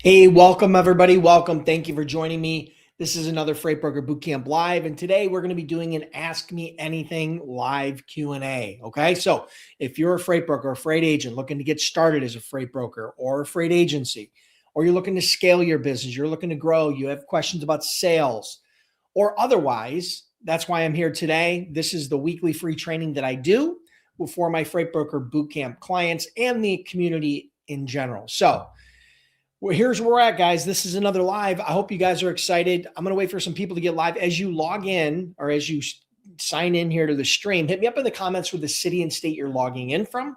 Hey, welcome everybody. Welcome. Thank you for joining me. This is another Freight Broker Bootcamp Live, and today we're going to be doing an Ask Me Anything live Q&A. Okay, so if you're a freight broker, a freight agent looking to get started as a freight broker or a freight agency, or you're looking to scale your business, you're looking to grow, you have questions about sales or otherwise, that's why I'm here today. This is the weekly free training that I do for my Freight Broker Bootcamp clients and the community in general. So well, here's where we're at, guys. This is another live. I hope you guys are excited. I'm going to wait for some people to get live. As you log in or as you sign in here to the stream, hit me up in the comments with the city and state you're logging in from.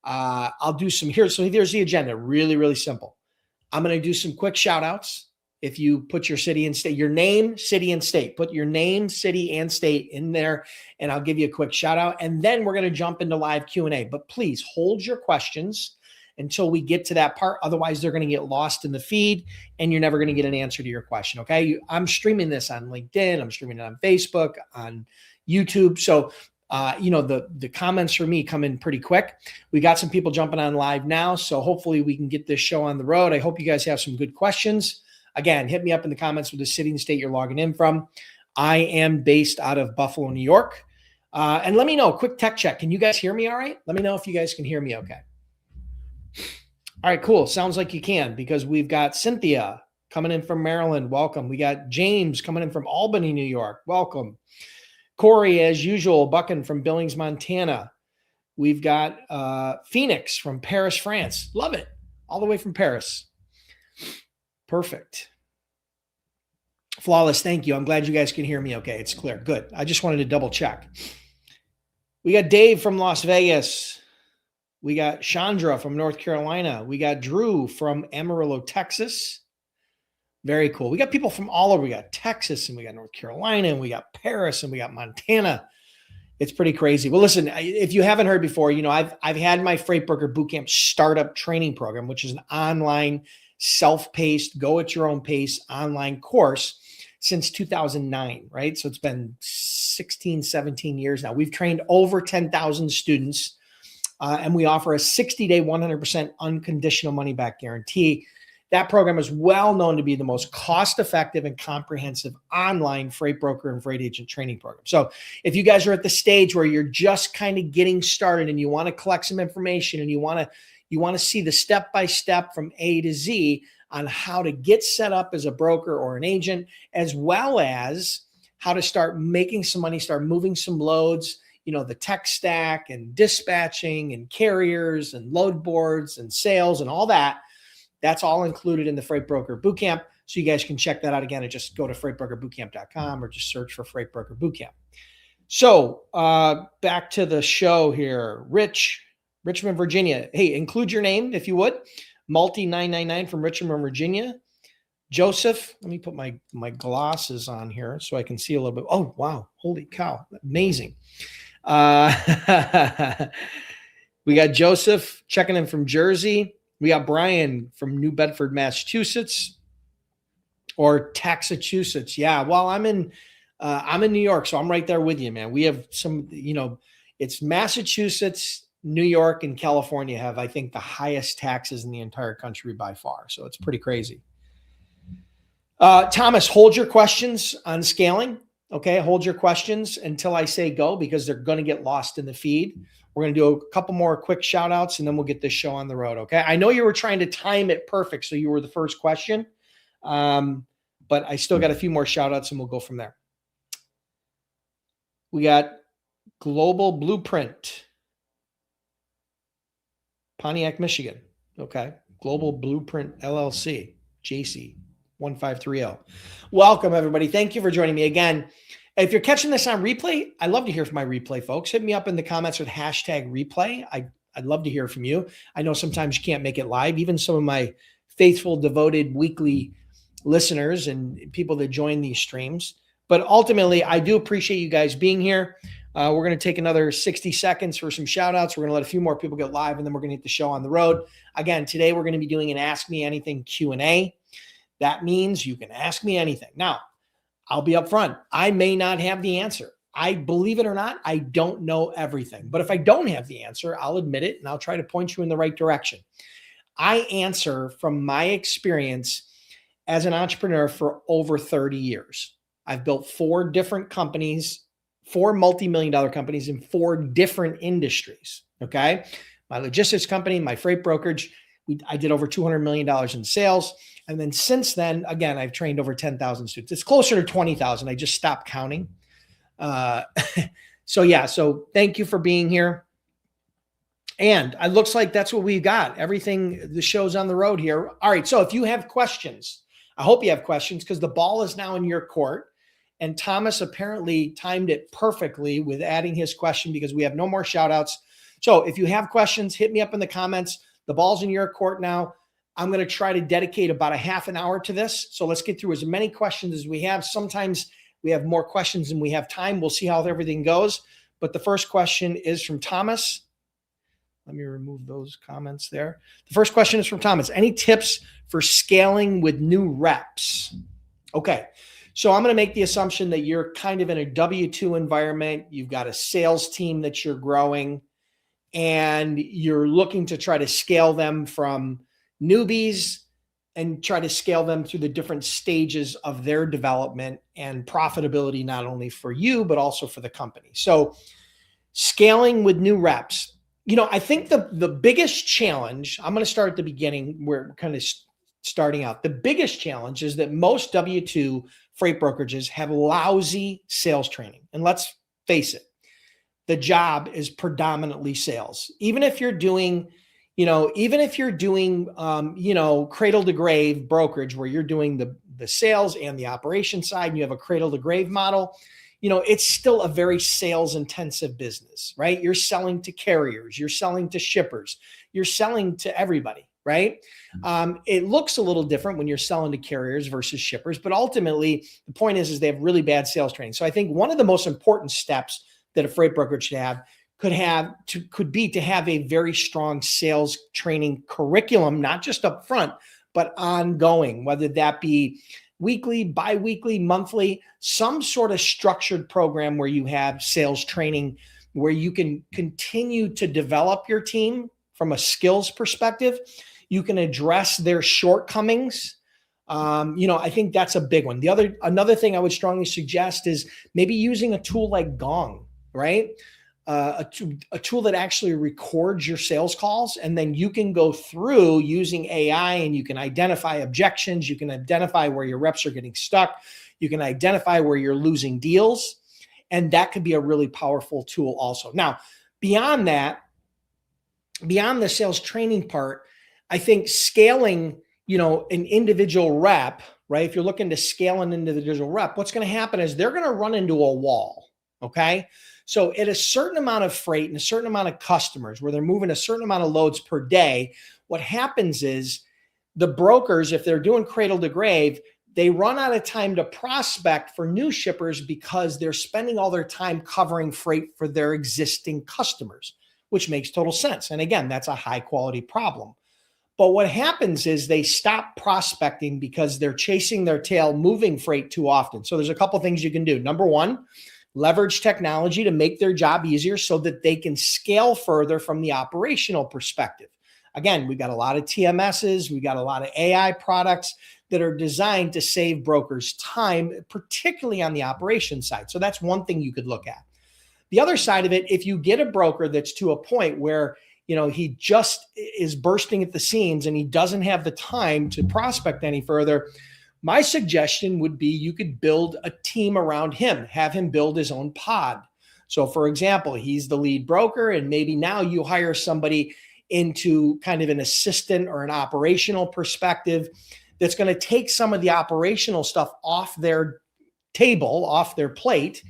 I'll do some here. So here's the agenda. Really, really simple. I'm going to do some quick shout outs. If you put your city and state, your name, city and state, put your name, city and state in there, and I'll give you a quick shout out. And then we're going to jump into live Q&A. But please hold your questions until we get to that part. Otherwise, they're going to get lost in the feed and you're never going to get an answer to your question. Okay. I'm streaming this on LinkedIn. I'm streaming it on Facebook, on YouTube. So, the comments for me come in pretty quick. We got some people jumping on live now. So hopefully we can get this show on the road. I hope you guys have some good questions. Again, hit me up in the comments with the city and state you're logging in from. I am based out of Buffalo, New York. And let me know, quick tech check. Can you guys hear me all right? Let me know if you guys can hear me okay. All right, cool. Sounds like you can because we've got Cynthia coming in from Maryland. Welcome. We got James coming in from Albany, New York. Welcome. Corey, as usual, bucking from Billings, Montana. We've got Phoenix from Paris, France. Love it. All the way from Paris. Perfect. Flawless. Thank you. I'm glad you guys can hear me okay. It's clear. Good. I just wanted to double check. We got Dave from Las Vegas. We got Chandra from North Carolina. We got Drew from Amarillo, Texas. Very cool. We got people from all over. We got Texas and we got North Carolina and we got Paris and we got Montana. It's pretty crazy. Well, listen, if you haven't heard before, I've had my Freight Broker Bootcamp startup training program, which is an online, self-paced, go at your own pace online course since 2009, right? So it's been 16, 17 years now. We've trained over 10,000 students. And we offer a 60-day, 100% unconditional money-back guarantee. That program is well known to be the most cost-effective and comprehensive online freight broker and freight agent training program. So if you guys are at the stage where you're just kind of getting started and you want to collect some information and you want to see the step-by-step from A to Z on how to get set up as a broker or an agent, as well as how to start making some money, start moving some loads, the tech stack and dispatching and carriers and load boards and sales and all that. That's all included in the Freight Broker Bootcamp. So you guys can check that out again and just go to freightbrokerbootcamp.com or just search for Freight Broker Bootcamp. So back to the show here. Richmond, Virginia. Hey, include your name if you would. Multi999 from Richmond, Virginia. Joseph, let me put my glasses on here so I can see a little bit. Oh, wow. Holy cow. Amazing. We got Joseph checking in from Jersey. We got Brian from New Bedford, Massachusetts, or Taxachusetts. Yeah, well, I'm in New York, so I'm right there with you, man. We have some, it's Massachusetts, New York, and California have, I think, the highest taxes in the entire country by far. So it's pretty crazy. Thomas, hold your questions on scaling. Okay, hold your questions until I say go because they're going to get lost in the feed. We're going to do a couple more quick shout outs and then we'll get this show on the road. Okay, I know you were trying to time it perfect, so you were the first question, but I still got a few more shout outs and we'll go from there. We got Global Blueprint, Pontiac, Michigan. Okay, Global Blueprint LLC, JC. 1530. Welcome, everybody. Thank you for joining me again. If you're catching this on replay, I'd love to hear from my replay folks. Hit me up in the comments with hashtag replay. I'd love to hear from you. I know sometimes you can't make it live. Even some of my faithful, devoted weekly listeners and people that join these streams. But ultimately, I do appreciate you guys being here. We're going to take another 60 seconds for some shout outs. We're going to let a few more people get live, and then we're going to hit the show on the road. Again, today we're going to be doing an Ask Me Anything Q&A. That means you can ask me anything. Now, I'll be upfront. I may not have the answer. Believe it or not, I don't know everything. But if I don't have the answer, I'll admit it and I'll try to point you in the right direction. I answer from my experience as an entrepreneur for over 30 years. I've built 4 different companies, 4 multi-million dollar companies in 4 different industries. Okay. My logistics company, my freight brokerage, I did over $200 million in sales. And then since then, again, I've trained over 10,000 students. It's closer to 20,000. I just stopped counting. So thank you for being here. And it looks like that's what we've got. Everything, the show's on the road here. All right. So if you have questions, I hope you have questions because the ball is now in your court. And Thomas apparently timed it perfectly with adding his question because we have no more shout outs. So if you have questions, hit me up in the comments. The ball's in your court now. I'm going to try to dedicate about a half an hour to this. So let's get through as many questions as we have. Sometimes we have more questions than we have time. We'll see how everything goes. But the first question is from Thomas. Let me remove those comments there. The first question is from Thomas. Any tips for scaling with new reps? Okay. So I'm going to make the assumption that you're kind of in a W-2 environment. You've got a sales team that you're growing, and you're looking to try to scale them from newbies and try to scale them through the different stages of their development and profitability, not only for you, but also for the company. So scaling with new reps. I think the biggest challenge, I'm going to start at the beginning. We're kind of starting out. The biggest challenge is that most W-2 freight brokerages have lousy sales training. And let's face it, the job is predominantly sales. Even if you're doing, cradle to grave brokerage where you're doing the sales and the operation side, and you have a cradle to grave model, it's still a very sales intensive business, right? You're selling to carriers, you're selling to shippers, you're selling to everybody, right? It looks a little different when you're selling to carriers versus shippers, but ultimately the point is they have really bad sales training. So I think one of the most important steps that a freight brokerage should have could be to have a very strong sales training curriculum, not just up front, but ongoing, whether that be weekly, biweekly, monthly, some sort of structured program where you have sales training, where you can continue to develop your team from a skills perspective. You can address their shortcomings. I think that's a big one. Another thing I would strongly suggest is maybe using a tool like Gong, right? A tool that actually records your sales calls, and then you can go through using AI and you can identify objections. You can identify where your reps are getting stuck. You can identify where you're losing deals. And that could be a really powerful tool also. Now, beyond the sales training part, I think scaling, an individual rep, right? If you're looking to scale an individual rep, what's going to happen is they're going to run into a wall. Okay. So at a certain amount of freight and a certain amount of customers where they're moving a certain amount of loads per day, what happens is the brokers, if they're doing cradle to grave, they run out of time to prospect for new shippers because they're spending all their time covering freight for their existing customers, which makes total sense. And again, that's a high quality problem. But what happens is they stop prospecting because they're chasing their tail, moving freight too often. So there's a couple things you can do. Number one, leverage technology to make their job easier so that they can scale further from the operational perspective. Again, we've got a lot of TMSs, we've got a lot of AI products that are designed to save brokers time, particularly on the operations side. So that's one thing you could look at. The other side of it, if you get a broker that's to a point where he just is bursting at the seams and he doesn't have the time to prospect any further, my suggestion would be you could build a team around him, have him build his own pod. So for example, he's the lead broker, and maybe now you hire somebody into kind of an assistant or an operational perspective that's going to take some of the operational stuff off their table, off their plate,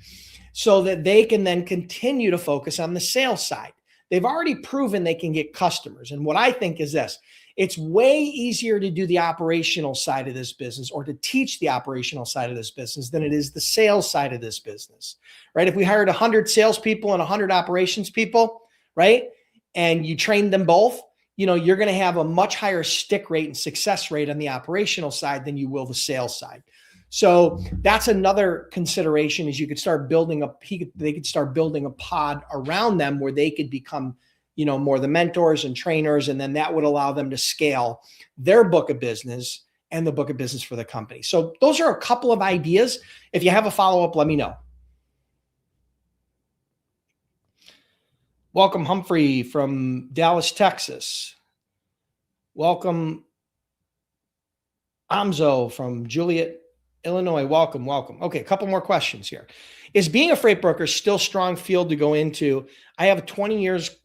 so that they can then continue to focus on the sales side. They've already proven they can get customers. And what I think is this: it's way easier to do the operational side of this business or to teach the operational side of this business than it is the sales side of this business, right? If we hired 100 salespeople and 100 operations people, right, and you trained them both, you're going to have a much higher stick rate and success rate on the operational side than you will the sales side. So that's another consideration, is you could start building they could start building a pod around them where they could become more the mentors and trainers, and then that would allow them to scale their book of business and the book of business for the company. So those are a couple of ideas. If you have a follow-up, let me know. Welcome, Humphrey from Dallas, Texas. Welcome, Amzo from Juliet, Illinois. Welcome. Okay, a couple more questions here. Is being a freight broker still strong field to go into? I have 20 years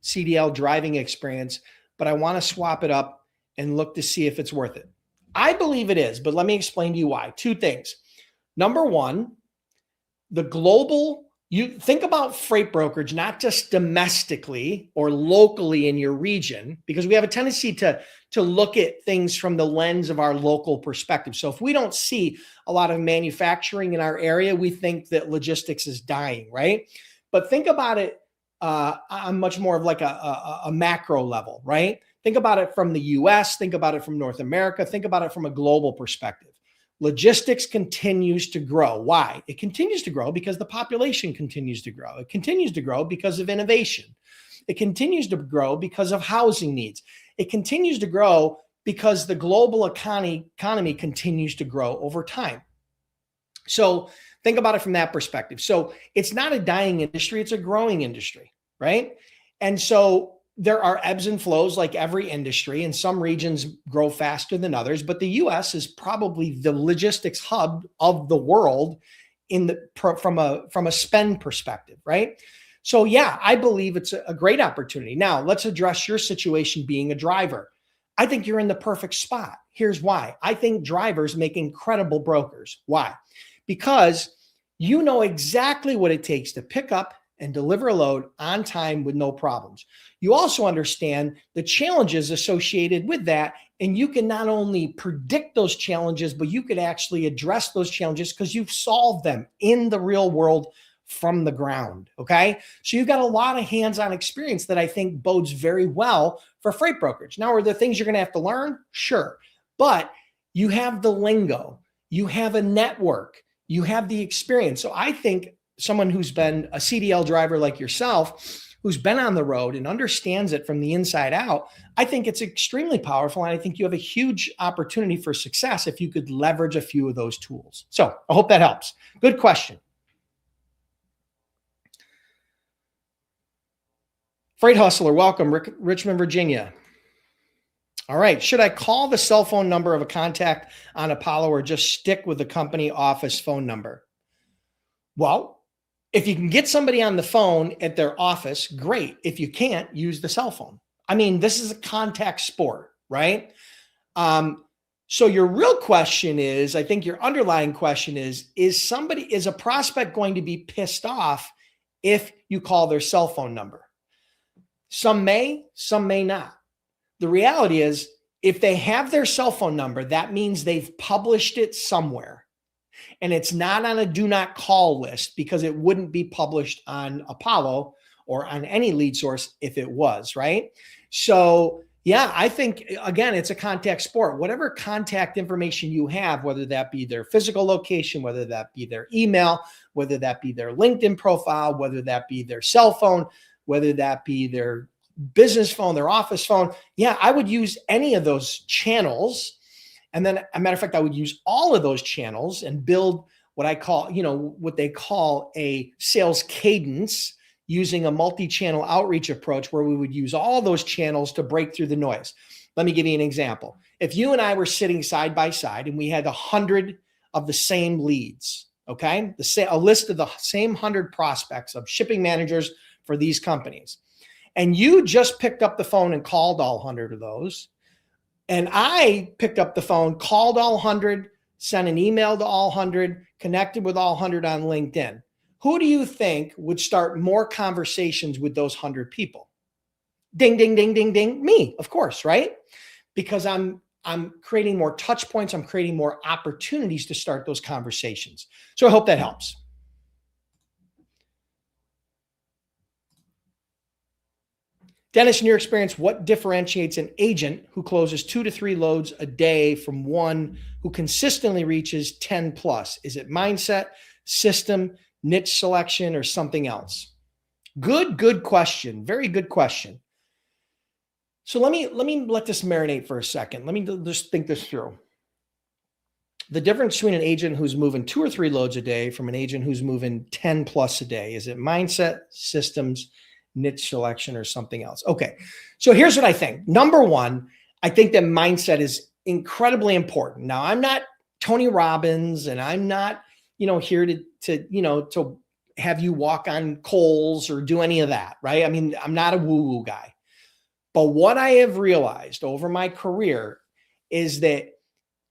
CDL driving experience, but I want to swap it up and look to see if it's worth it. I believe it is, but let me explain to you why. Two things. Number one, you think about freight brokerage, not just domestically or locally in your region, because we have a tendency to look at things from the lens of our local perspective. So if we don't see a lot of manufacturing in our area, we think that logistics is dying, right? But think about it on much more of like a macro level, right? Think about it from the US, think about it from North America, think about it from a global perspective. Logistics continues to grow. Why? It continues to grow because the population continues to grow. It continues to grow because of innovation. It continues to grow because of housing needs. It continues to grow because the global economy continues to grow over time. So think about it from that perspective. So it's not a dying industry, it's a growing industry, right? And so there are ebbs and flows like every industry, and some regions grow faster than others, but the US is probably the logistics hub of the world from a spend perspective, right? So yeah, I believe it's a great opportunity. Now, let's address your situation being a driver. I think you're in the perfect spot. Here's why. I think drivers make incredible brokers. Why? Because you know exactly what it takes to pick up and deliver a load on time with no problems. You also understand the challenges associated with that, and you can not only predict those challenges, but you could actually address those challenges because you've solved them in the real world from the ground, okay? So you've got a lot of hands-on experience that I think bodes very well for freight brokerage. Now, are there things you're going to have to learn? Sure. But you have the lingo, you have a network, you have the experience. So I think someone who's been a CDL driver like yourself, who's been on the road and understands it from the inside out, I think it's extremely powerful. And I think you have a huge opportunity for success if you could leverage a few of those tools. So I hope that helps. Good question. Freight Hustler, welcome, Richmond, Virginia. All right. Should I call the cell phone number of a contact on Apollo or just stick with the company office phone number? Well, if you can get somebody on the phone at their office, great. If you can't, use the cell phone. I mean, this is a contact sport, right? So your real question is, I think your underlying question is a prospect going to be pissed off if you call their cell phone number? Some may not. The reality is, if they have their cell phone number, that means they've published it somewhere. And it's not on a do not call list because it wouldn't be published on Apollo or on any lead source if it was, right? So yeah, I think, again, it's a contact sport. Whatever contact information you have, whether that be their physical location, whether that be their email, whether that be their LinkedIn profile, whether that be their cell phone, whether that be their business phone, their office phone. Yeah, I would use any of those channels. And then, as a matter of fact, I would use all of those channels and build what I call, what they call a sales cadence using a multi-channel outreach approach where we would use all those channels to break through the noise. Let me give you an example. If you and I were sitting side by side and we had 100 of the same leads, okay, a list of the same 100 prospects of shipping managers for these companies, and you just picked up the phone and called all 100 of those, and I picked up the phone, called all 100, sent an email to all 100, connected with all 100 on LinkedIn. Who do you think would start more conversations with those 100 people? Ding, ding, ding, ding, ding. Me, of course, right? Because I'm creating more touch points. I'm creating more opportunities to start those conversations. So I hope that helps. Dennis, in your experience, what differentiates an agent who closes 2 to 3 loads a day from one who consistently reaches 10 plus? Is it mindset, system, niche selection, or something else? Good question. Very good question. So let me let this marinate for a second. Let me just think this through. The difference between an agent who's moving 2 or 3 loads a day from an agent who's moving 10 plus a day, is it mindset, systems, niche selection, or something else? Okay. So here's what I think. Number one, I think that mindset is incredibly important. Now, I'm not Tony Robbins, and I'm not, here to have you walk on coals or do any of that, right? I mean, I'm not a woo-woo guy. But what I have realized over my career is that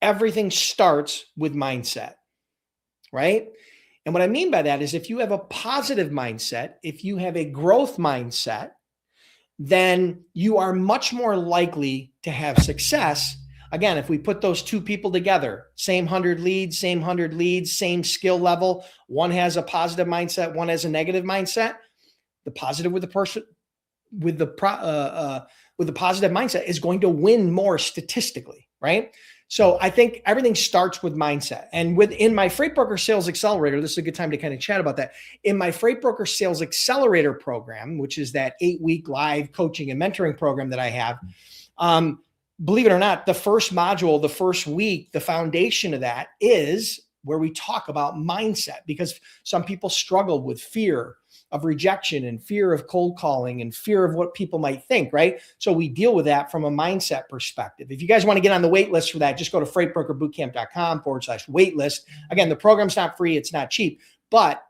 everything starts with mindset, right? And what I mean by that is if you have a positive mindset, if you have a growth mindset, then you are much more likely to have success. Again, if we put those two people together, same 100 leads, same skill level, one has a positive mindset, one has a negative mindset, the positive with the person with the positive mindset is going to win more statistically, right? So I think everything starts with mindset. And within my Freight Broker Sales Accelerator, this is a good time to kind of chat about that. In my Freight Broker Sales Accelerator program, which is that 8-week live coaching and mentoring program that I have, believe it or not, the first module, the first week, the foundation of that is where we talk about mindset, because some people struggle with fear of rejection and fear of cold calling and fear of what people might think, right? So we deal with that from a mindset perspective. If you guys want to get on the wait list for that, just go to freightbrokerbootcamp.com/waitlist. Again, the program's not free. It's not cheap, but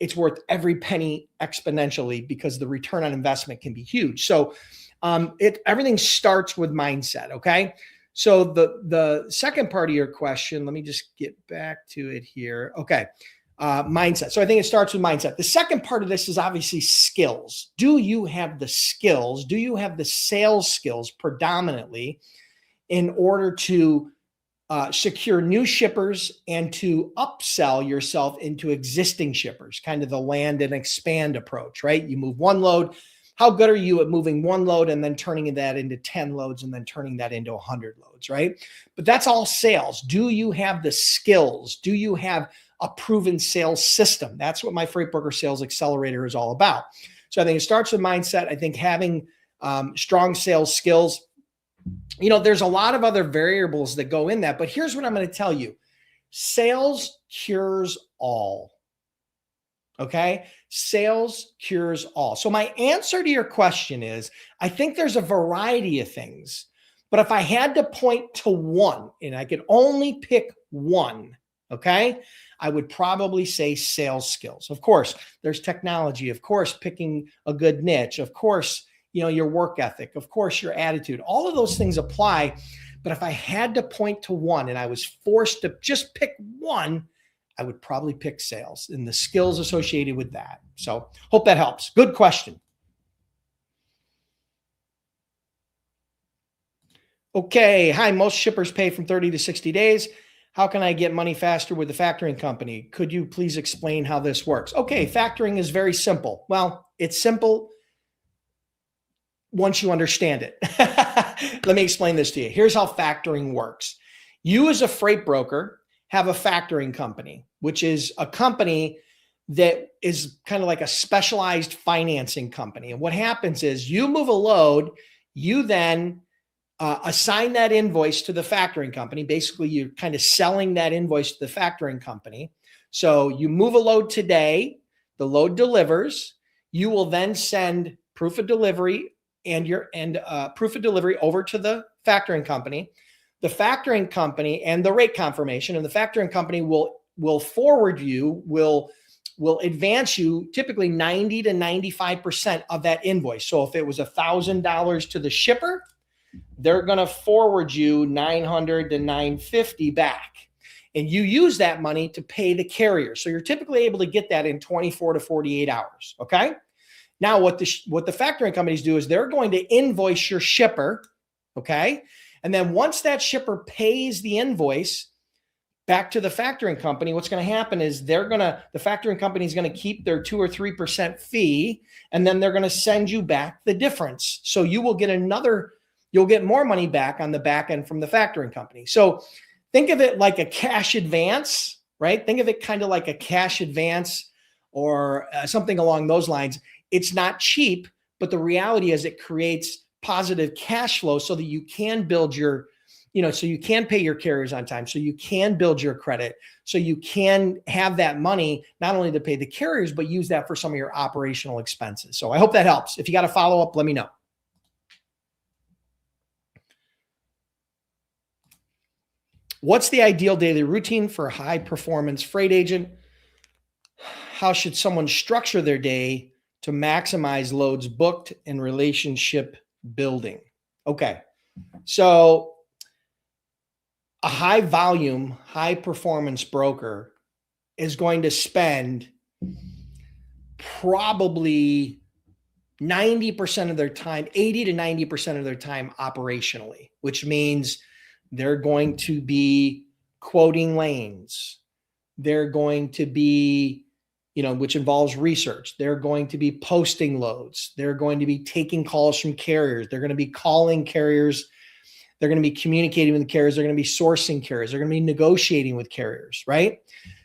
it's worth every penny exponentially because the return on investment can be huge. So everything starts with mindset, okay? So the second part of your question, let me just get back to it here. Okay. Mindset. So I think it starts with mindset. The second part of this is obviously skills. Do you have the skills? Do you have the sales skills predominantly in order to secure new shippers and to upsell yourself into existing shippers, kind of the land and expand approach, right? You move one load. How good are you at moving one load and then turning that into 10 loads and then turning that into 100 loads, right? But that's all sales. Do you have the skills? Do you have a proven sales system? That's what my Freight Broker Sales Accelerator is all about. So I think it starts with mindset. I think having strong sales skills, there's a lot of other variables that go in that, but here's what I'm going to tell you. Sales cures all. Okay. Sales cures all. So my answer to your question is, I think there's a variety of things, but if I had to point to one and I could only pick one, okay, I would probably say sales skills. Of course, there's technology. Of course, picking a good niche. Of course, your work ethic. Of course, your attitude. All of those things apply. But if I had to point to one and I was forced to just pick one, I would probably pick sales and the skills associated with that. So hope that helps. Good question. Okay. Hi, most shippers pay from 30 to 60 days. How can I get money faster with the factoring company? Could you please explain how this works? Okay. Factoring is very simple. Well, it's simple once you understand it. Let me explain this to you. Here's how factoring works. You as a freight broker have a factoring company, which is a company that is kind of like a specialized financing company. And what happens is you move a load, you then assign that invoice to the factoring company. Basically, you're kind of selling that invoice to the factoring company. So you move a load today, the load delivers. You will then send proof of delivery and proof of delivery over to the factoring company. The factoring company and the rate confirmation, and the factoring company will forward you, will advance you typically 90 to 95% of that invoice. So if it was $1,000 to the shipper, they're going to forward you 900 to 950 back. And you use that money to pay the carrier. So you're typically able to get that in 24 to 48 hours. Okay. Now what the factoring companies do is they're going to invoice your shipper. Okay. And then once that shipper pays the invoice back to the factoring company, what's going to happen is the factoring company is going to keep their 2 or 3% fee, and then they're going to send you back the difference. So you'll get more money back on the back end from the factoring company. So think of it like a cash advance, right? Think of it kind of like a cash advance or something along those lines. It's not cheap, but the reality is it creates positive cash flow so that you can build your, so you can pay your carriers on time, so you can build your credit, so you can have that money not only to pay the carriers, but use that for some of your operational expenses. So I hope that helps. If you got a follow-up, let me know. What's the ideal daily routine for a high performance freight agent? How should someone structure their day to maximize loads booked and relationship building? Okay. So a high volume, high performance broker is going to spend probably 90% of their time, 80 to 90% of their time operationally, which means they're going to be quoting lanes. They're going to be, which involves research. They're going to be posting loads. They're going to be taking calls from carriers. They're going to be calling carriers. They're going to be communicating with the carriers. They're going to be sourcing carriers. They're going to be negotiating with carriers, right?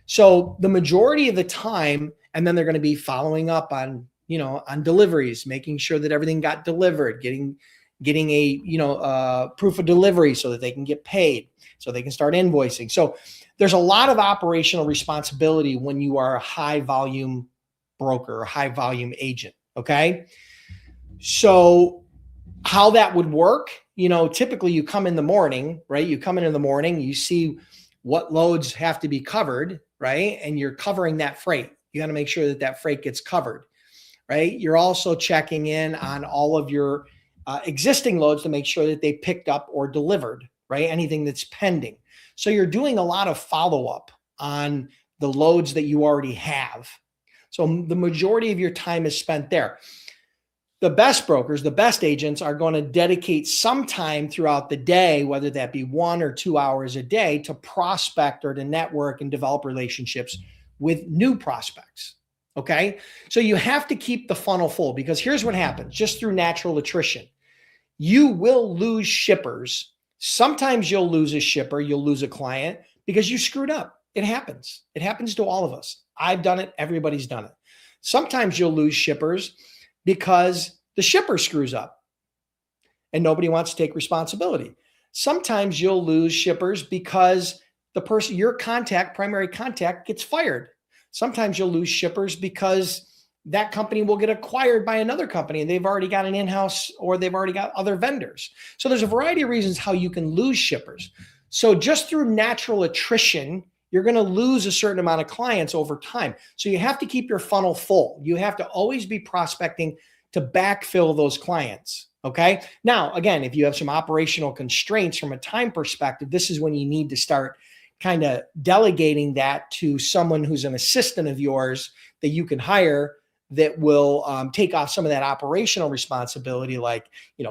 So the majority of the time, and then they're going to be following up on, on deliveries, making sure that everything got delivered, getting a, proof of delivery so that they can get paid, so they can start invoicing. So there's a lot of operational responsibility when you are a high volume broker, a high volume agent. Okay. So how that would work, typically you come in the morning, right? You come in the morning, you see what loads have to be covered, right? And you're covering that freight. You got to make sure that that freight gets covered, right? You're also checking in on all of your existing loads to make sure that they picked up or delivered, right? Anything that's pending. So you're doing a lot of follow-up on the loads that you already have. So the majority of your time is spent there. The best brokers, the best agents are going to dedicate some time throughout the day, whether that be 1 or 2 hours a day, to prospect or to network and develop relationships with new prospects. Okay. So you have to keep the funnel full, because here's what happens just through natural attrition. You will lose shippers. Sometimes you'll lose a shipper, you'll lose a client because you screwed up. It happens. It happens to all of us. I've done it. Everybody's done it. Sometimes you'll lose shippers because the shipper screws up and nobody wants to take responsibility. Sometimes you'll lose shippers because the person, your contact, primary contact, gets fired. Sometimes you'll lose shippers because that company will get acquired by another company and they've already got an in-house or they've already got other vendors. So there's a variety of reasons how you can lose shippers. So just through natural attrition, you're going to lose a certain amount of clients over time. So you have to keep your funnel full. You have to always be prospecting to backfill those clients. Okay. Now, again, if you have some operational constraints from a time perspective, this is when you need to start kind of delegating that to someone who's an assistant of yours that you can hire that will take off some of that operational responsibility, like,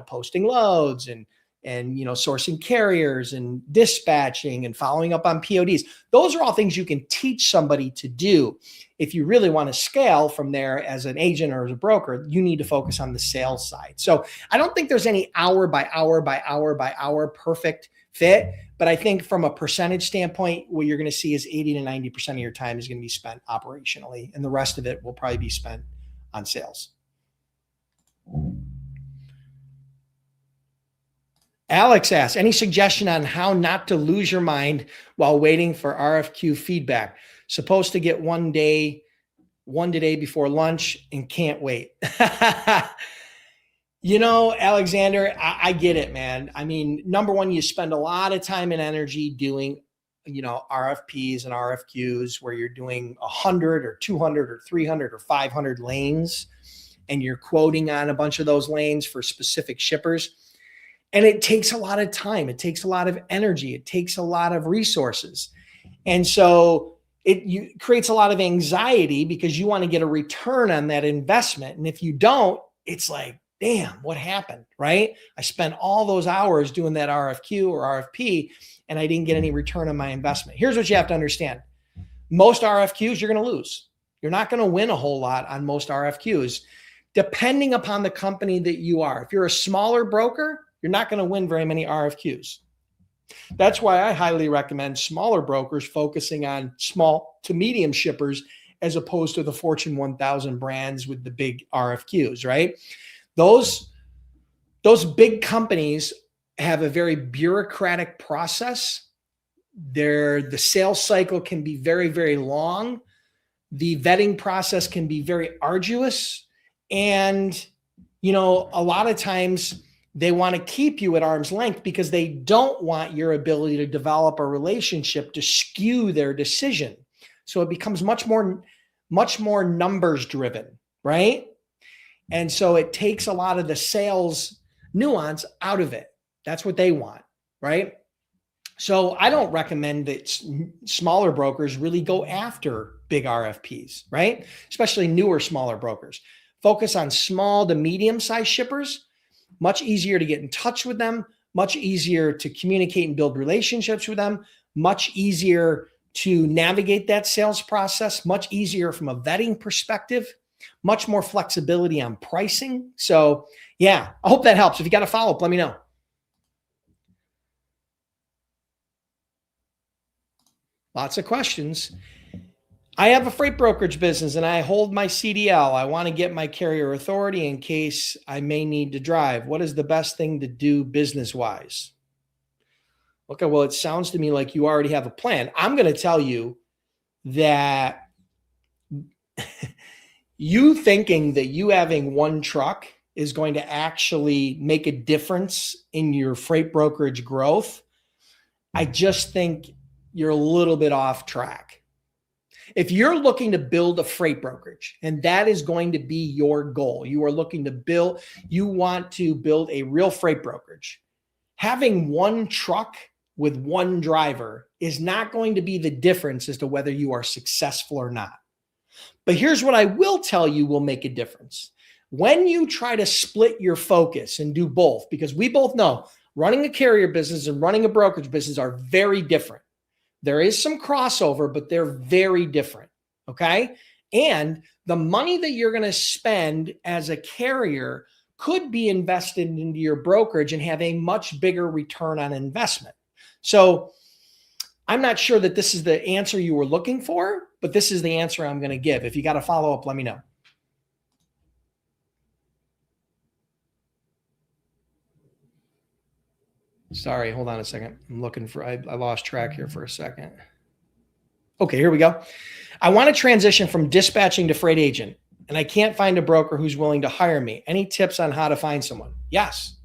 posting loads and sourcing carriers and dispatching and following up on PODs. Those are all things you can teach somebody to do. If you really want to scale from there as an agent or as a broker, you need to focus on the sales side. So I don't think there's any hour by hour perfect fit, but I think from a percentage standpoint, what you're going to see is 80 to 90% of your time is going to be spent operationally, and the rest of it will probably be spent on sales. Alex asks, any suggestion on how not to lose your mind while waiting for RFQ feedback? Supposed to get one today before lunch and can't wait. Alexander, I get it, man. I mean, number one, you spend a lot of time and energy doing, RFPs and RFQs where you're doing 100 or 200 or 300 or 500 lanes, and you're quoting on a bunch of those lanes for specific shippers. And it takes a lot of time. It takes a lot of energy. It takes a lot of resources. And so it creates a lot of anxiety because you want to get a return on that investment. And if you don't, it's like, damn, what happened, right? I spent all those hours doing that RFQ or RFP, and I didn't get any return on my investment. Here's what you have to understand. Most RFQs, you're going to lose. You're not going to win a whole lot on most RFQs, depending upon the company that you are. If you're a smaller broker, you're not going to win very many RFQs. That's why I highly recommend smaller brokers focusing on small to medium shippers as opposed to the Fortune 1000 brands with the big RFQs, right? Those big companies have a very bureaucratic process. The sales cycle can be very, very long. The vetting process can be very arduous. And, a lot of times they want to keep you at arm's length because they don't want your ability to develop a relationship to skew their decision. So it becomes much more numbers driven, right? And so it takes a lot of the sales nuance out of it. That's what they want, right? So I don't recommend that smaller brokers really go after big RFPs, right? Especially newer, smaller brokers. Focus on small to medium-sized shippers. Much easier to get in touch with them, much easier to communicate and build relationships with them, much easier to navigate that sales process, much easier from a vetting perspective, much more flexibility on pricing. So yeah, I hope that helps. If you got a follow-up, let me know. Lots of questions. I have a freight brokerage business and I hold my CDL. I want to get my carrier authority in case I may need to drive. What is the best thing to do business-wise? Okay, well, it sounds to me like you already have a plan. I'm going to tell you that you thinking that you having one truck is going to actually make a difference in your freight brokerage growth, I just think you're a little bit off track. If you're looking to build a freight brokerage and that is going to be your goal, you want to build a real freight brokerage, having one truck with one driver is not going to be the difference as to whether you are successful or not. But here's what I will tell you will make a difference. When you try to split your focus and do both, because we both know running a carrier business and running a brokerage business are very different. There is some crossover, but they're very different, okay? And the money that you're going to spend as a carrier could be invested into your brokerage and have a much bigger return on investment. So I'm not sure that this is the answer you were looking for, but this is the answer I'm going to give. If you got a follow-up, let me know. Sorry, hold on a second. I'm looking for, I lost track here for a second. Okay, here we go. I want to transition from dispatching to freight agent, and I can't find a broker who's willing to hire me. Any tips on how to find someone? Yes.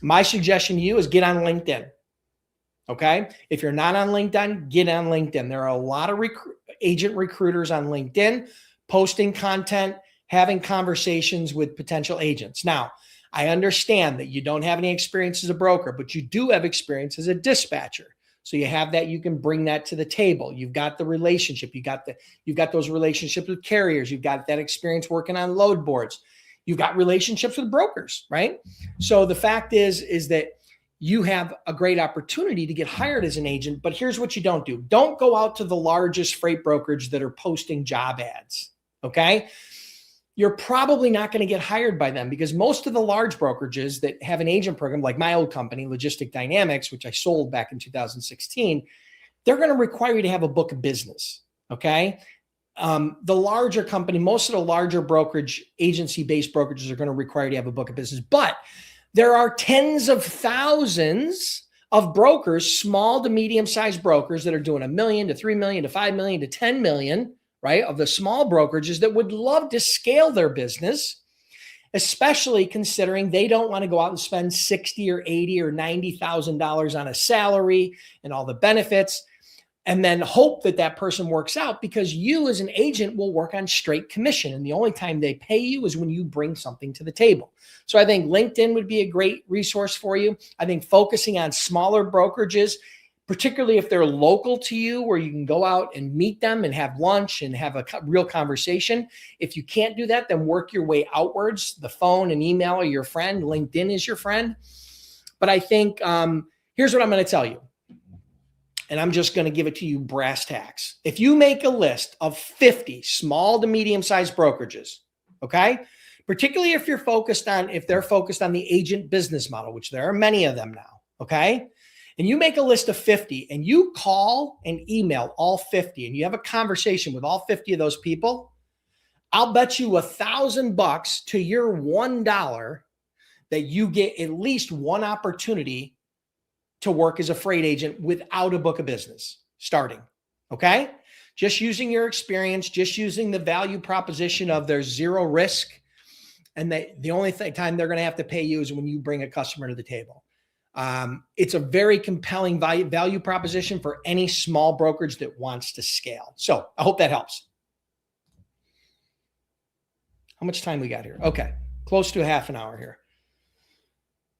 My suggestion to you is get on LinkedIn. Okay. If you're not on LinkedIn, get on LinkedIn. There are a lot of agent recruiters on LinkedIn posting content, having conversations with potential agents. Now, I understand that you don't have any experience as a broker, but you do have experience as a dispatcher. So you have that, you can bring that to the table. You've got the relationship. You've got those relationships with carriers. You've got that experience working on load boards. You've got relationships with brokers, right? So the fact is that you have a great opportunity to get hired as an agent, but here's what you don't do. Don't go out to the largest freight brokerage that are posting job ads, okay? You're probably not going to get hired by them because most of the large brokerages that have an agent program, like my old company, Logistic Dynamics, which I sold back in 2016, they're going to require you to have a book of business, okay? The larger company, most of the larger brokerage, agency-based brokerages are going to require you to have a book of business, but there are tens of thousands of brokers, small to medium-sized brokers that are doing $1 million to $3 million to $5 million to $10 million, right? Of the small brokerages that would love to scale their business, especially considering they don't want to go out and spend $60 or $80 or $90,000 on a salary and all the benefits, and then hope that that person works out, because you as an agent will work on straight commission. And the only time they pay you is when you bring something to the table. So I think LinkedIn would be a great resource for you. I think focusing on smaller brokerages, particularly if they're local to you, where you can go out and meet them and have lunch and have a real conversation. If you can't do that, then work your way outwards. The phone and email are your friend. LinkedIn is your friend. But I think here's what I'm going to tell you. And I'm just going to give it to you brass tacks. If you make a list of 50 small to medium-sized brokerages, okay, particularly if they're focused on the agent business model, which there are many of them now, okay, and you make a list of 50 and you call and email all 50 and you have a conversation with all 50 of those people, I'll bet you $1,000 to your $1 that you get at least one opportunity to work as a freight agent without a book of business starting. Okay. Just using your experience, just using the value proposition of there's zero risk. And the only time they're going to have to pay you is when you bring a customer to the table. It's a very compelling value proposition for any small brokerage that wants to scale. So I hope that helps. How much time we got here? Okay. Close to a half an hour here.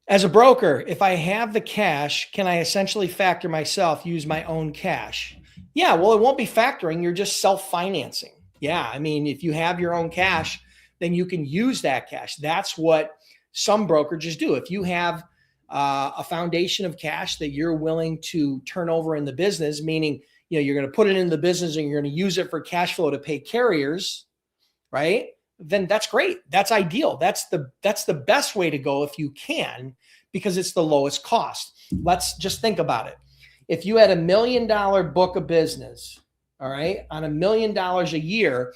As a broker, if I have the cash, can I essentially factor myself, use my own cash? Yeah, well, it won't be factoring. You're just self-financing. Yeah, I mean, if you have your own cash, then you can use that cash. That's what some brokerages do. If you have a foundation of cash that you're willing to turn over in the business, meaning, you're going to put it in the business and you're going to use it for cash flow to pay carriers, right? Then that's great. That's ideal. That's the best way to go if you can, because it's the lowest cost. Let's just think about it. If you had $1 million book of business, all right, on $1 million a year,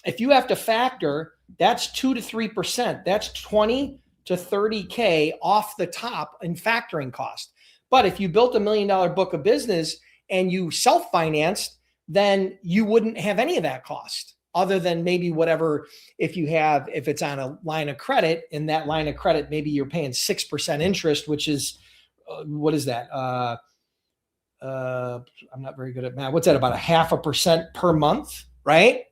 if you have to factor, that's 2 to 3%. That's 20 to 30K off the top in factoring cost. But if you built $1 million book of business and you self-financed, then you wouldn't have any of that cost, other than maybe whatever, if it's on a line of credit, in that line of credit, maybe you're paying 6% interest, which is, what is that? I'm not very good at math. What's that? About 0.5% per month, right?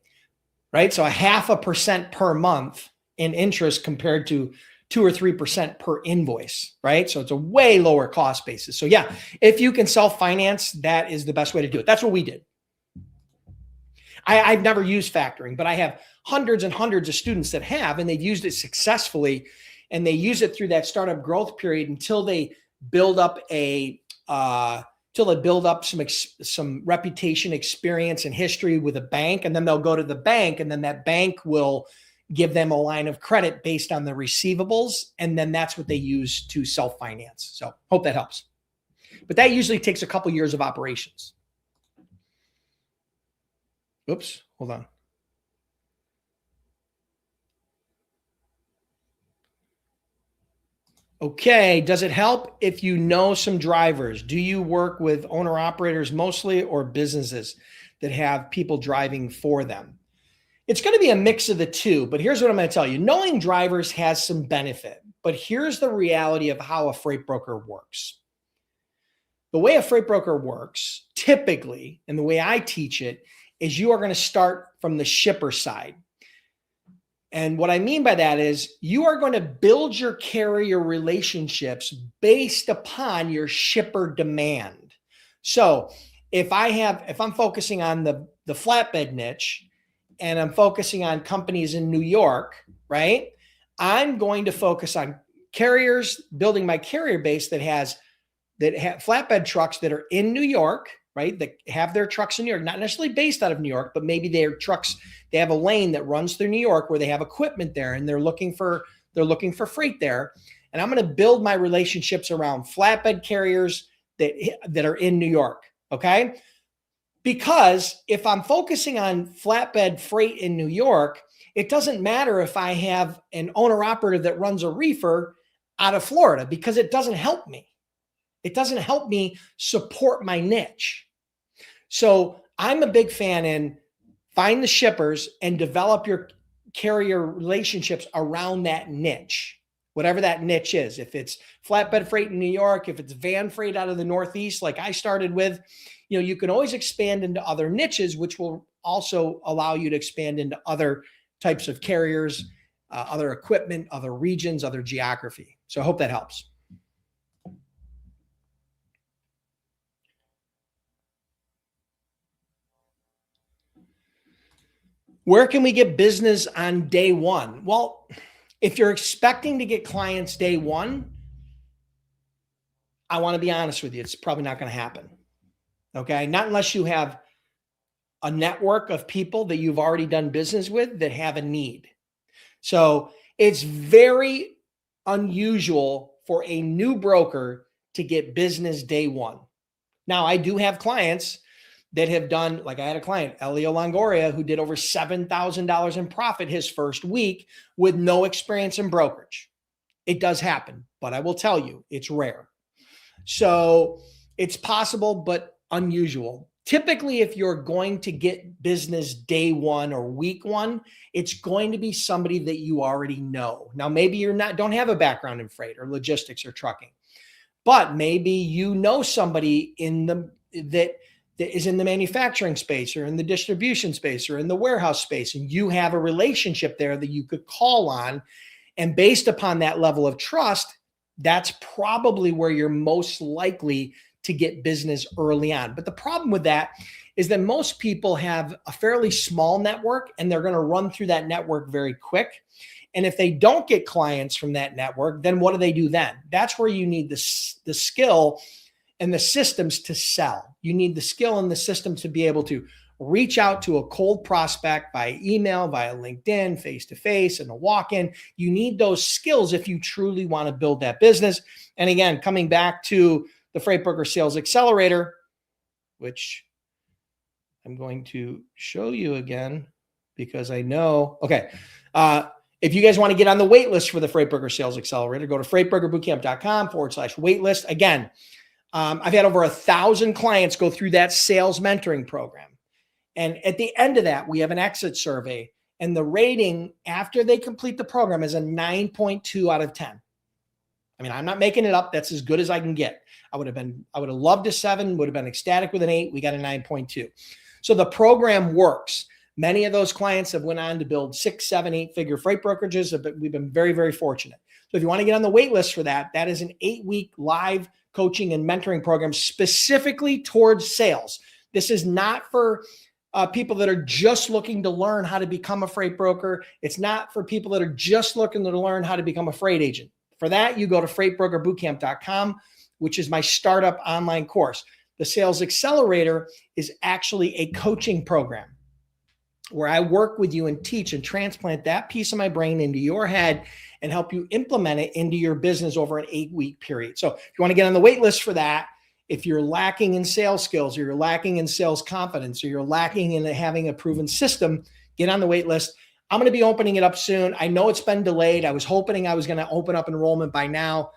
Right. So 0.5% per month in interest compared to 2 or 3% per invoice, right? So it's a way lower cost basis. So yeah, if you can self-finance, that is the best way to do it. That's what we did. I've never used factoring, but I have hundreds and hundreds of students that have, and they've used it successfully, and they use it through that startup growth period until they build up some reputation, experience, and history with a bank, and then they'll go to the bank, and then that bank will give them a line of credit based on the receivables, and then that's what they use to self-finance. So hope that helps. But that usually takes a couple years of operations. Oops, hold on. Okay, does it help if you know some drivers? Do you work with owner-operators mostly, or businesses that have people driving for them? It's going to be a mix of the two, but here's what I'm going to tell you. Knowing drivers has some benefit, but here's the reality of how a freight broker works. The way a freight broker works, typically, and the way I teach it, is you are going to start from the shipper side. And what I mean by that is you are going to build your carrier relationships based upon your shipper demand. So if I'm focusing on the flatbed niche, and I'm focusing on companies in New York, right? I'm going to focus on carriers, building my carrier base that have flatbed trucks that are in New York, right? That have their trucks in New York, not necessarily based out of New York, but maybe their trucks, they have a lane that runs through New York where they have equipment there and they're looking for freight there. And I'm going to build my relationships around flatbed carriers that are in New York. Okay. Because if I'm focusing on flatbed freight in New York, it doesn't matter if I have an owner operator that runs a reefer out of Florida, because it doesn't help me. It doesn't help me support my niche. So I'm a big fan in find the shippers and develop your carrier relationships around that niche, whatever that niche is. If it's flatbed freight in New York, if it's van freight out of the Northeast, like I started with, you can always expand into other niches, which will also allow you to expand into other types of carriers, other equipment, other regions, other geography. So I hope that helps. Where can we get business on day one? Well, if you're expecting to get clients day one, I want to be honest with you, it's probably not going to happen. Okay. Not unless you have a network of people that you've already done business with that have a need. So it's very unusual for a new broker to get business day one. Now, I do have clients that have done, like I had a client, Elio Longoria, who did over $7,000 in profit his first week with no experience in brokerage. It does happen, but I will tell you, it's rare. So it's possible, but unusual. Typically, if you're going to get business day one or week one, it's going to be somebody that you already know. Now, maybe don't have a background in freight or logistics or trucking, but maybe you know somebody that is in the manufacturing space or in the distribution space or in the warehouse space, and you have a relationship there that you could call on. And based upon that level of trust, that's probably where you're most likely to get business early on. But the problem with that is that most people have a fairly small network and they're going to run through that network very quick. And if they don't get clients from that network, then what do they do then? That's where you need the skill and the systems to sell. You need the skill and the system to be able to reach out to a cold prospect by email, via LinkedIn, face-to-face, and a walk-in. You need those skills if you truly want to build that business. And again, coming back to the Freight Broker Sales Accelerator, which I'm going to show you again because I know, okay. If you guys want to get on the wait list for the Freight Broker Sales Accelerator, go to freightbrokerbootcamp.com/waitlist. Again, I've had over 1,000 clients go through that sales mentoring program. And at the end of that, we have an exit survey, and the rating after they complete the program is a 9.2 out of 10. I mean, I'm not making it up. That's as good as I can get. I would have loved a 7, would have been ecstatic with an 8. We got a 9.2. So the program works. Many of those clients have went on to build 6, 7, 8-figure freight brokerages. We've been very, very fortunate. So if you want to get on the wait list for that, that is an 8-week live coaching and mentoring program specifically towards sales. This is not for people that are just looking to learn how to become a freight broker. It's not for people that are just looking to learn how to become a freight agent. For that, you go to freightbrokerbootcamp.com, which is my startup online course. The Sales Accelerator is actually a coaching program where I work with you and teach and transplant that piece of my brain into your head and help you implement it into your business over an 8-week period. So if you want to get on the wait list for that, if you're lacking in sales skills or you're lacking in sales confidence or you're lacking in having a proven system, get on the wait list. I'm going to be opening it up soon. I know it's been delayed. I was hoping I was going to open up enrollment by now.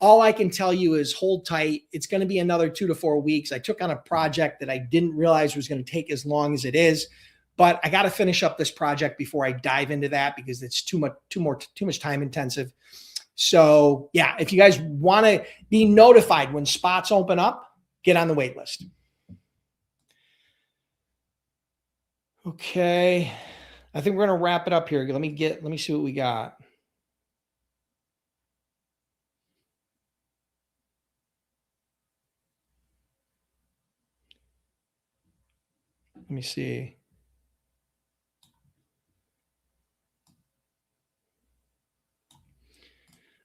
All I can tell you is hold tight. It's going to be another 2 to 4 weeks. I took on a project that I didn't realize was going to take as long as it is, but I got to finish up this project before I dive into that because it's too much time intensive. So yeah, if you guys want to be notified when spots open up, get on the wait list. Okay. I think we're going to wrap it up here. Let me see what we got. Let me see.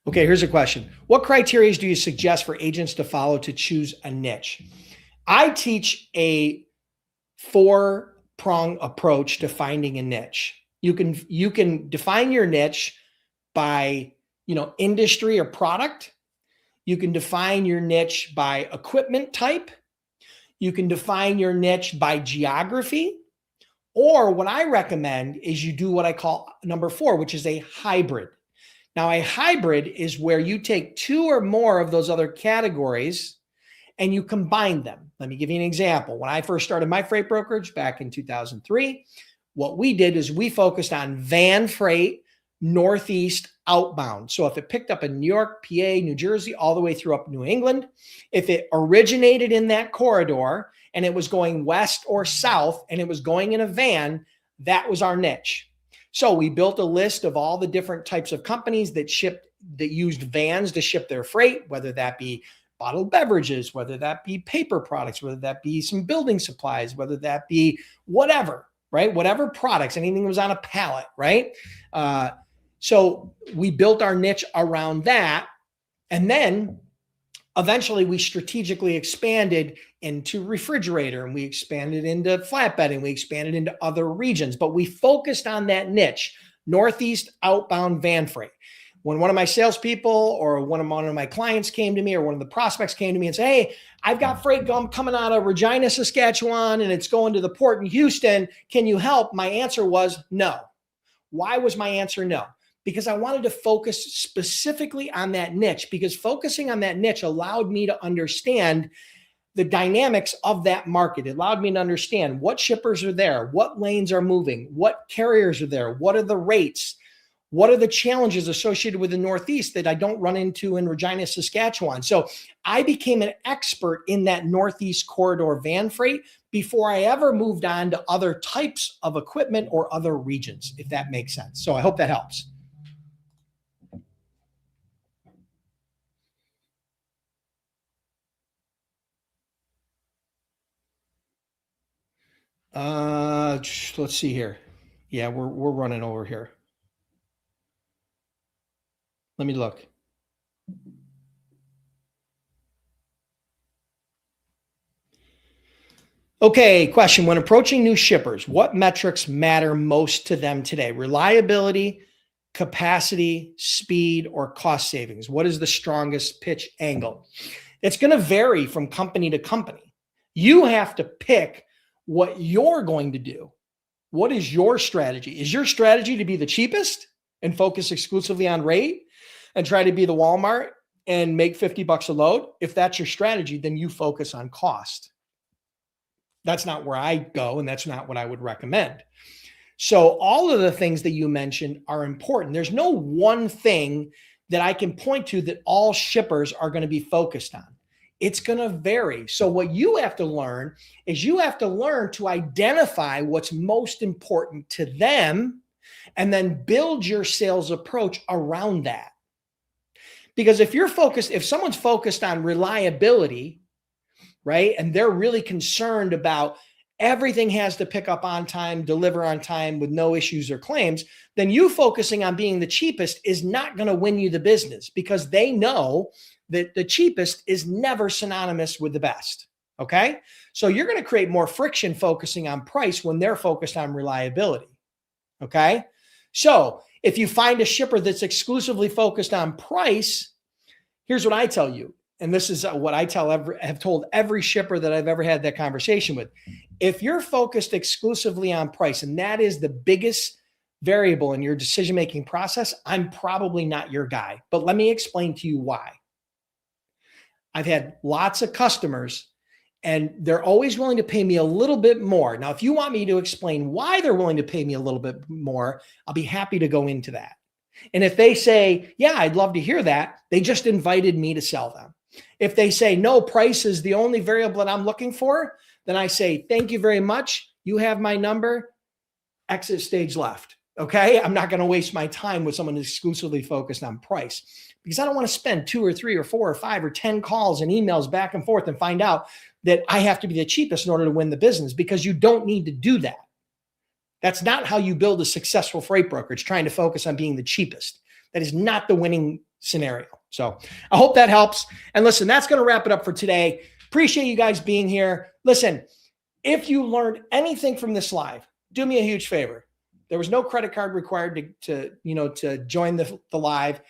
Okay, here's a question. What criteria do you suggest for agents to follow to choose a niche? I teach a 4-prong approach to finding a niche. You can define your niche by, industry or product. You can define your niche by equipment type. You can define your niche by geography. Or what I recommend is you do what I call number 4, which is a hybrid. Now, a hybrid is where you take 2 or more of those other categories and you combine them. Let me give you an example. When I first started my freight brokerage back in 2003, what we did is we focused on van freight, Northeast outbound. So if it picked up in New York, PA, New Jersey, all the way through up New England, if it originated in that corridor and it was going west or south and it was going in a van, that was our niche. So we built a list of all the different types of companies that used vans to ship their freight, whether that be bottled beverages, whether that be paper products, whether that be some building supplies, whether that be whatever, right? Whatever products, anything that was on a pallet, right? So we built our niche around that. And then eventually we strategically expanded into refrigerator and we expanded into flatbed and we expanded into other regions, but we focused on that niche, Northeast outbound van freight. When one of my salespeople or one of my clients came to me or one of the prospects came to me and said, hey, I've got freight coming out of Regina, Saskatchewan, and it's going to the port in Houston. Can you help? My answer was no. Why was my answer no? Because I wanted to focus specifically on that niche, because focusing on that niche allowed me to understand the dynamics of that market. It allowed me to understand what shippers are there, what lanes are moving, what carriers are there, what are the rates, what are the challenges associated with the Northeast that I don't run into in Regina, Saskatchewan. So I became an expert in that Northeast corridor van freight before I ever moved on to other types of equipment or other regions, if that makes sense. So I hope that helps. Let's see here. Yeah, we're running over here. Let me look. Okay, question. When approaching new shippers, what metrics matter most to them today? Reliability, capacity, speed, or cost savings? What is the strongest pitch angle? It's going to vary from company to company. You have to pick what you're going to do. What is your strategy? Is your strategy to be the cheapest and focus exclusively on rate and try to be the Walmart and make $50 a load? If that's your strategy, then you focus on cost. That's not where I go, and that's not what I would recommend. So all of the things that you mentioned are important. There's no one thing that I can point to that all shippers are going to be focused on. It's going to vary. So what you have to learn is you have to learn to identify what's most important to them and then build your sales approach around that. Because if someone's focused on reliability, right, and they're really concerned about everything has to pick up on time, deliver on time with no issues or claims, then you focusing on being the cheapest is not going to win you the business, because they know that the cheapest is never synonymous with the best. Okay. So you're going to create more friction focusing on price when they're focused on reliability. Okay. So if you find a shipper that's exclusively focused on price, here's what I tell you. And this is what I have told every shipper that I've ever had that conversation with. If you're focused exclusively on price, and that is the biggest variable in your decision-making process, I'm probably not your guy. But let me explain to you why. I've had lots of customers, and they're always willing to pay me a little bit more. Now, if you want me to explain why they're willing to pay me a little bit more, I'll be happy to go into that. And if they say, yeah, I'd love to hear that, they just invited me to sell them. If they say, no, price is the only variable that I'm looking for, then I say, thank you very much. You have my number. Exit stage left. Okay. I'm not going to waste my time with someone who's exclusively focused on price, because I don't want to spend 2 or 3 or 4 or 5 or 10 calls and emails back and forth and find out that I have to be the cheapest in order to win the business, because you don't need to do that. That's not how you build a successful freight brokerage, trying to focus on being the cheapest. That is not the winning scenario. So I hope that helps. And listen, that's going to wrap it up for today. Appreciate you guys being here. Listen, if you learned anything from this live, do me a huge favor. There was no credit card required to join the live.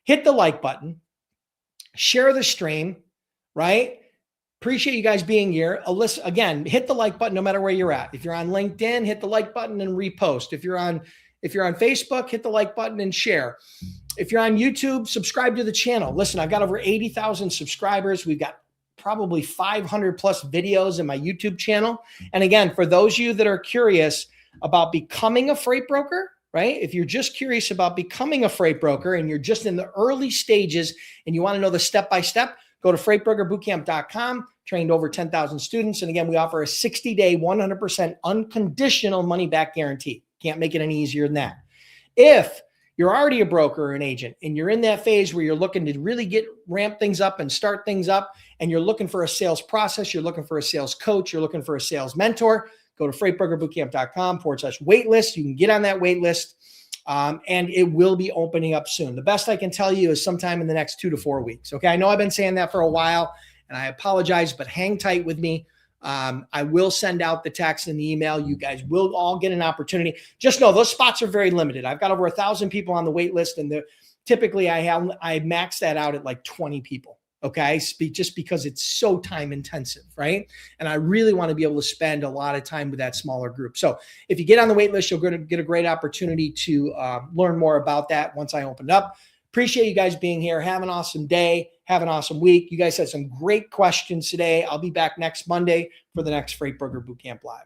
Hit the like button, share the stream, right? Appreciate you guys being here. Alyssa, again, hit the like button no matter where you're at. If you're on LinkedIn, hit the like button and repost. If you're on Facebook, hit the like button and share. If you're on YouTube, subscribe to the channel. Listen, I've got over 80,000 subscribers. We've got probably 500 plus videos in my YouTube channel. And again, for those of you that are curious about becoming a freight broker, right? If you're just curious about becoming a freight broker and you're just in the early stages and you want to know the step-by-step, go to freightbrokerbootcamp.com, trained over 10,000 students. And again, we offer a 60-day, 100% unconditional money-back guarantee. Can't make it any easier than that. If you're already a broker or an agent and you're in that phase where you're looking to really ramp things up and start things up, and you're looking for a sales process, you're looking for a sales coach, you're looking for a sales mentor, go to freightbrokerbootcamp.com/waitlist. You can get on that wait list, and it will be opening up soon. The best I can tell you is sometime in the next 2 to 4 weeks. Okay. I know I've been saying that for a while, and I apologize, but hang tight with me. I will send out the text and the email. You guys will all get an opportunity. Just know those spots are very limited. I've got over 1,000 people on the wait list, and typically I max that out at like 20 people. Okay. Just because it's so time intensive, right? And I really want to be able to spend a lot of time with that smaller group. So if you get on the wait list, you're going to get a great opportunity to learn more about that once I open it up. Appreciate you guys being here. Have an awesome day. Have an awesome week. You guys had some great questions today. I'll be back next Monday for the next Freight Broker Bootcamp Live.